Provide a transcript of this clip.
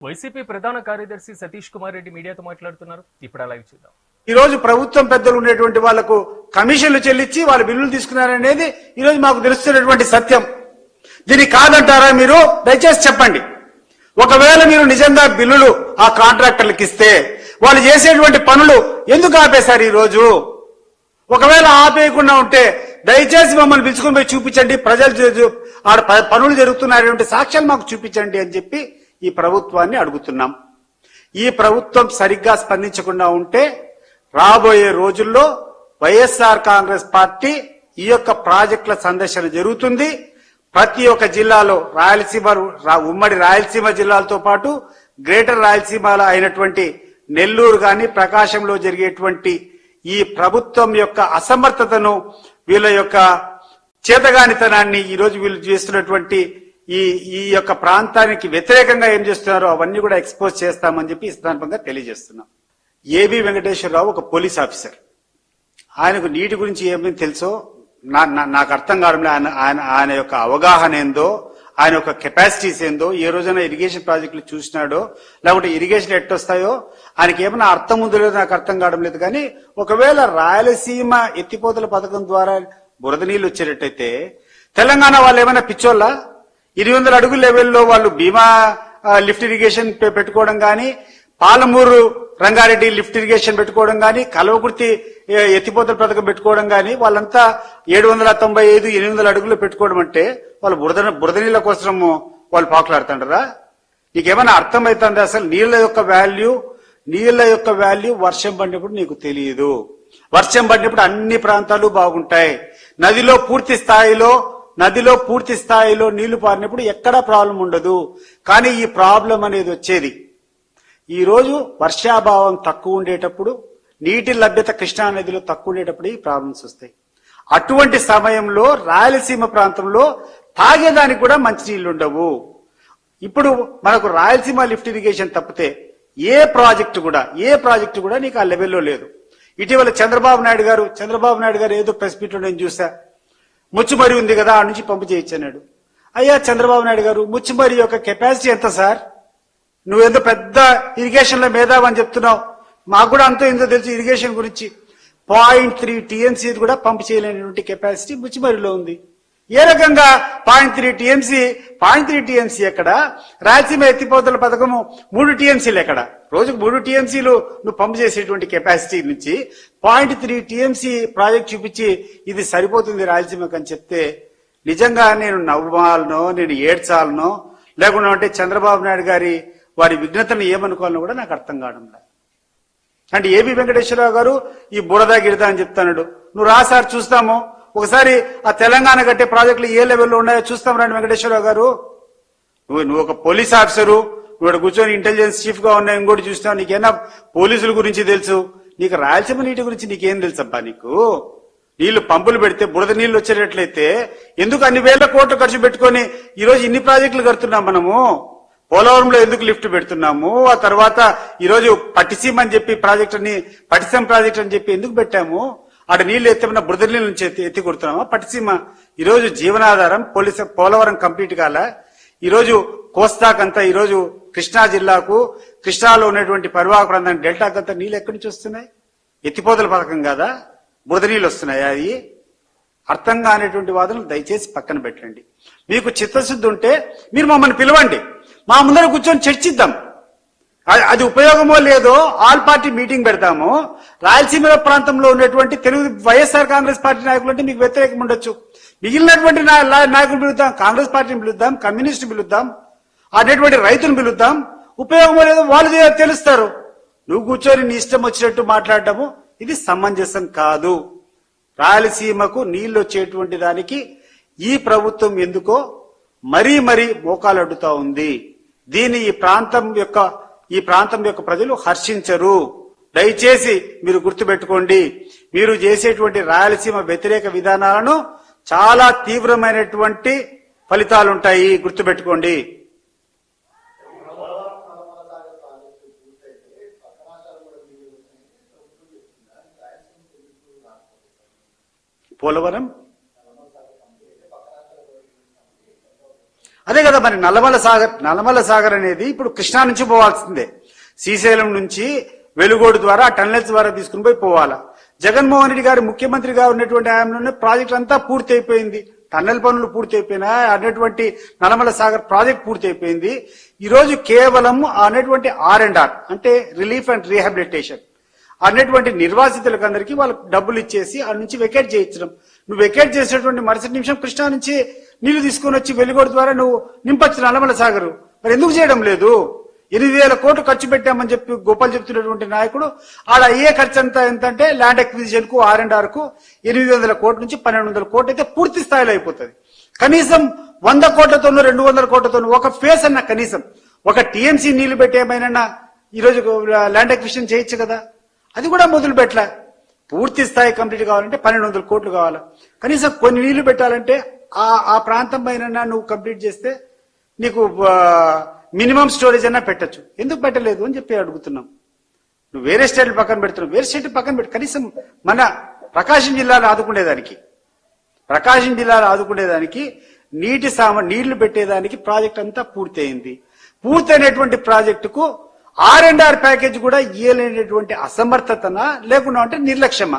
YCP ప్రధాన కార్యదర్శి సతీష్ కుమార్ రెడ్డి మీడియాతో మాట్లాడుతున్నారు. ఇప్పుడు లైవ్ చూద్దాం. ఈ రోజు ప్రభుత్వం పెద్దలు ఉండేటువంటి వాళ్లకు కమిషన్లు చెల్లించి వాళ్ళ బిల్లులు తీసుకున్నారనేది ఈ రోజు మాకు తెలుస్తున్నటువంటి సత్యం. దీన్ని కాదంటారా మీరు? దయచేసి చెప్పండి. ఒకవేళ మీరు నిజంగా బిల్లులు ఆ కాంట్రాక్టర్లకు ఇస్తే వాళ్ళు చేసేటువంటి పనులు ఎందుకు ఆపేశారు ఈ రోజు? ఒకవేళ ఆపేయకుండా ఉంటే దయచేసి మమ్మల్ని పిలుచుకుని పోయి చూపించండి, ప్రజలు ఆడ పనులు జరుగుతున్నటువంటి సాక్ష్యాలు మాకు చూపించండి అని చెప్పి ఈ ప్రభుత్వాన్ని అడుగుతున్నాం. ఈ ప్రభుత్వం సరిగ్గా స్పందించకుండా ఉంటే రాబోయే రోజుల్లో వైఎస్ఆర్ కాంగ్రెస్ పార్టీ ఈ యొక్క ప్రాజెక్టుల సందర్శన జరుగుతుంది. ప్రతి ఒక్క జిల్లాలో ఉమ్మడి రాయలసీమ జిల్లాలతో పాటు గ్రేటర్ రాయలసీమలో అయినటువంటి నెల్లూరు గాని ప్రకాశంలో జరిగేటువంటి ఈ ప్రభుత్వం యొక్క అసమర్థతను, వీళ్ళ యొక్క చేతగానితనాన్ని ఈరోజు వీళ్ళు చేస్తున్నటువంటి ఈ యొక్క ప్రాంతానికి వ్యతిరేకంగా ఏం చేస్తున్నారో అవన్నీ కూడా ఎక్స్పోజ్ చేస్తామని చెప్పి ఈ సందర్భంగా తెలియజేస్తున్నాం. ఏబి వెంకటేశ్వరరావు ఒక పోలీస్ ఆఫీసర్. ఆయనకు నీటి గురించి ఏమేమి తెలుసో నాకు అర్థం కావడం. ఆయన యొక్క అవగాహన ఏందో, ఆయన యొక్క కెపాసిటీస్ ఏందో, ఏ రోజైనా ఇరిగేషన్ ప్రాజెక్టులు చూసినాడో, లేకుంటే ఇరిగేషన్ ఎట్టొస్తాయో ఆయనకి ఏమైనా అర్థం ఉందో లేదో నాకు అర్థం కావడం లేదు. కానీ ఒకవేళ రాయలసీమ ఎత్తిపోతల పథకం ద్వారా బురద నీళ్లు వచ్చేటట్టయితే తెలంగాణ వాళ్ళు ఏమైనా పిచ్చోళ్ళ? 200 అడుగుల లెవెల్లో వాళ్ళు భీమా లిఫ్ట్ ఇరిగేషన్ పెట్టుకోవడం కానీ, పాలమూరు రంగారెడ్డి లిఫ్ట్ ఇరిగేషన్ పెట్టుకోవడం కానీ, కల్వకుర్తి ఎత్తిపోతల పథకం పెట్టుకోవడం కానీ, వాళ్ళంతా 795, 800 అడుగులు పెట్టుకోవడం అంటే వాళ్ళు బురద నీళ్ల కోసం వాళ్ళు పాకులాడుతుంటారా? నీకేమైనా అర్థమవుతుంది? అసలు నీళ్ల యొక్క వాల్యూ వర్షం పడినప్పుడు నీకు తెలియదు. వర్షం పడినప్పుడు అన్ని ప్రాంతాలు బాగుంటాయి. నదిలో పూర్తి స్థాయిలో నీళ్లు పారినప్పుడు ఎక్కడా ప్రాబ్లం ఉండదు. కానీ ఈ ప్రాబ్లం అనేది వచ్చేది ఈ రోజు వర్షాభావం తక్కువ ఉండేటప్పుడు, నీటి లభ్యత కృష్ణా నదిలో తక్కువ ఉండేటప్పుడు ఈ ప్రాబ్లమ్స్ వస్తాయి. అటువంటి సమయంలో రాయలసీమ ప్రాంతంలో తాగేదానికి కూడా మంచినీళ్లు ఉండవు. ఇప్పుడు మనకు రాయలసీమ లిఫ్ట్ ఇరిగేషన్ తప్పితే ఏ ప్రాజెక్టు కూడా నీకు ఆ లెవెల్లో లేదు. ఇటీవల చంద్రబాబు నాయుడు గారు ఏదో ప్రెస్ మీట్ లో నేను చూసా, ముచ్చుమరి ఉంది కదా ఆ నుంచి పంపు చేయొచ్చన్నాడు. అయ్యా చంద్రబాబు నాయుడు గారు, ముచ్చుమరి యొక్క కెపాసిటీ ఎంత సార్? నువ్వేందో పెద్ద ఇరిగేషన్ లో మేధావి అని చెప్తున్నావు. మాకు కూడా అంతా ఏందో తెలుసు ఇరిగేషన్ గురించి. 0.3 TMC కూడా పంపు చేయలేనటువంటి కెపాసిటీ ముచ్చుమరిలో ఉంది. ఏ రకంగా 0.3 TMC ఎక్కడ? రాయలసీమ ఎత్తిపోతల పథకము 3 TMCలు ఎక్కడ? రోజుకు 3 TMCలు నువ్వు పంపు చేసేటువంటి కెపాసిటీ నుంచి 0.3 TMC ప్రాజెక్ట్ చూపించి ఇది సరిపోతుంది రాయలసీమకు అని చెప్తే నిజంగా నేను నవ్వాలనో, నేను ఏడ్చాలనో, లేకుండా అంటే చంద్రబాబు నాయుడు వారి విఘ్నతను ఏమనుకోవాలనో కూడా నాకు అర్థం కావడం లేదు. అంటే ఏబి వెంకటేశ్వరరావు గారు ఈ బురద గిడదా అని చెప్తాడు. నువ్వు రాసారి చూస్తాము. ఒకసారి ఆ తెలంగాణ కట్టే ప్రాజెక్టులు ఏ లెవెల్లో ఉన్నాయో చూస్తాం రండి వెంకటేశ్వరరావు గారు. నువ్వు ఒక పోలీస్ ఆఫీసరు, నువ్వు కూర్చొని ఇంటెలిజెన్స్ చీఫ్ గా ఉన్నా ఇంకోటి చూస్తావు. నీకేనా పోలీసుల గురించి తెలుసు? నీకు రాయలసీమ నీటి గురించి నీకేం తెలుసబ్బా? నీకు నీళ్లు పంపులు పెడితే బురద నీళ్లు వచ్చేటట్లయితే ఎందుకు అన్ని వేల కోట్లు ఖర్చు పెట్టుకొని ఈ రోజు ఇన్ని ప్రాజెక్టులు కడుతున్నాం మనము? పోలవరంలో ఎందుకు లిఫ్ట్ పెడుతున్నాము? ఆ తర్వాత ఈ రోజు పట్టిసీమ అని చెప్పి పట్టిసీమ ప్రాజెక్ట్ అని చెప్పి ఎందుకు పెట్టాము? ఆడ నీళ్లు ఎత్తమన్నా బురద నీళ్ళ నుంచి ఎత్తి కొడుతున్నామా? పట్టిసీమ ఈ రోజు జీవనాధారం. పోలవరం కంప్లీట్ కాల. ఈ రోజు కోస్తాకంతా, ఈ రోజు కృష్ణా జిల్లాకు, కృష్ణాలో ఉన్నటువంటి పరివాహక ప్రాంతానికి, డెల్టాకంతా నీళ్లు ఎక్కడి నుంచి వస్తున్నాయి? ఎత్తిపోతల పథకం కాదా? బురద నీళ్ళు వస్తున్నాయా? అది అర్థం కానిటువంటి వాదనలు దయచేసి పక్కన పెట్టండి. మీకు చిత్తశుద్ధి ఉంటే మీరు మమ్మల్ని పిలవండి, మా ముందర కూర్చొని చర్చిద్దాం. అది ఉపయోగమో లేదో ఆల్ పార్టీ మీటింగ్ పెడతాము. రాయలసీమ ప్రాంతంలో ఉన్నటువంటి వైఎస్ఆర్ కాంగ్రెస్ పార్టీ నాయకులు అంటే మీకు వ్యతిరేకం ఉండొచ్చు. మిగిలినటువంటి నాయకులు పిలుద్దాం, కాంగ్రెస్ పార్టీని పిలుద్దాం, కమ్యూనిస్టు పిలుద్దాం, అనేటువంటి రైతును పిలుద్దాం. ఉపయోగమో లేదో వాళ్ళు తెలుస్తారు. నువ్వు కూర్చొని నీ ఇష్టం వచ్చినట్టు మాట్లాడటము ఇది సమంజసం కాదు. రాయలసీమకు నీళ్లు వచ్చేటువంటి దానికి ఈ ప్రభుత్వం ఎందుకో మరీ మోకాలు అడ్డుతా ఉంది. దీన్ని ఈ ప్రాంతం యొక్క ప్రజలు హర్షించరు. దయచేసి మీరు గుర్తుపెట్టుకోండి. మీరు చేసేటువంటి రాయలసీమ వ్యతిరేక విధానాలను చాలా తీవ్రమైనటువంటి ఫలితాలుంటాయి. గుర్తుపెట్టుకోండి. పోలవరం అదే కదా మరి నల్లమల సాగర్ అనేది ఇప్పుడు కృష్ణా నుంచి పోవాల్సిందే. శ్రీశైలం నుంచి వెలుగోడు ద్వారా టన్నెల్స్ ద్వారా తీసుకుని పోవాలా. జగన్మోహన్ రెడ్డి గారు ముఖ్యమంత్రిగా ఉన్నటువంటి ఆయనలోనే ప్రాజెక్ట్ అంతా పూర్తి అయిపోయింది. టన్నెల్ పనులు పూర్తి అయిపోయినా అన్నటువంటి నల్లమల సాగర్ ప్రాజెక్ట్ పూర్తి అయిపోయింది. ఈ రోజు కేవలం అన్నటువంటి R&R అంటే రిలీఫ్ అండ్ రీహాబిలిటేషన్ అన్నటువంటి నిర్వాసితులకు అందరికీ వాళ్ళకి డబ్బులు ఇచ్చేసి ఆ నుంచి వెకేట్ చేయించడం. నువ్వు వెకేట్ చేసేటువంటి మరుసటి నిమిషం కృష్ణా నుంచి నీళ్లు తీసుకొని వచ్చి వెలుగోడు ద్వారా నువ్వు నింపచ్చు నల్లమల సాగరు. మరి ఎందుకు చేయడం లేదు? 8,000 కోట్లు ఖర్చు పెట్టామని చెప్పి గోపాల్ చెప్తున్నటువంటి నాయకుడు ఆడ అయ్యే ఖర్చు అంతా ఎంతంటే ల్యాండ్ అక్విజిషన్ కు R&R కు 800 కోట్ల నుంచి 1,200 కోట్లు అయితే పూర్తి స్థాయిలో అయిపోతుంది. కనీసం 100 కోట్లతోనూ 200 కోట్లతోనూ ఒక ఫేస్ అన్న కనీసం ఒక టీఎంసీ నీళ్లు పెట్టేమైనా ఈరోజు ల్యాండ్ అక్విజిషన్ చేయొచ్చు కదా. అది కూడా మొదలు పెట్టలే. పూర్తి స్థాయి కంప్లీట్ కావాలంటే 1,200 కోట్లు కావాలి. కనీసం కొన్ని నీళ్లు పెట్టాలంటే ఆ ప్రాంతం పైన నువ్వు కంప్లీట్ చేస్తే నీకు మినిమం స్టోరేజ్ అన్నా పెట్టచ్చు. ఎందుకు పెట్టలేదు అని చెప్పి అడుగుతున్నాం. నువ్వు వేరే స్టేట్లు పక్కన పెడుతున్నావు. వేరే స్టేట్ పక్కన పెట్టు. కనీసం మన ప్రకాశం జిల్లాలో ఆదుకునేదానికి నీళ్లు పెట్టేదానికి ప్రాజెక్ట్ అంతా పూర్తయింది. పూర్తయినటువంటి ప్రాజెక్టుకు R&R ప్యాకేజ్ కూడా ఇయ్యలేనటువంటి అసమర్థతనా లేకుండా అంటే నిర్లక్ష్యమా?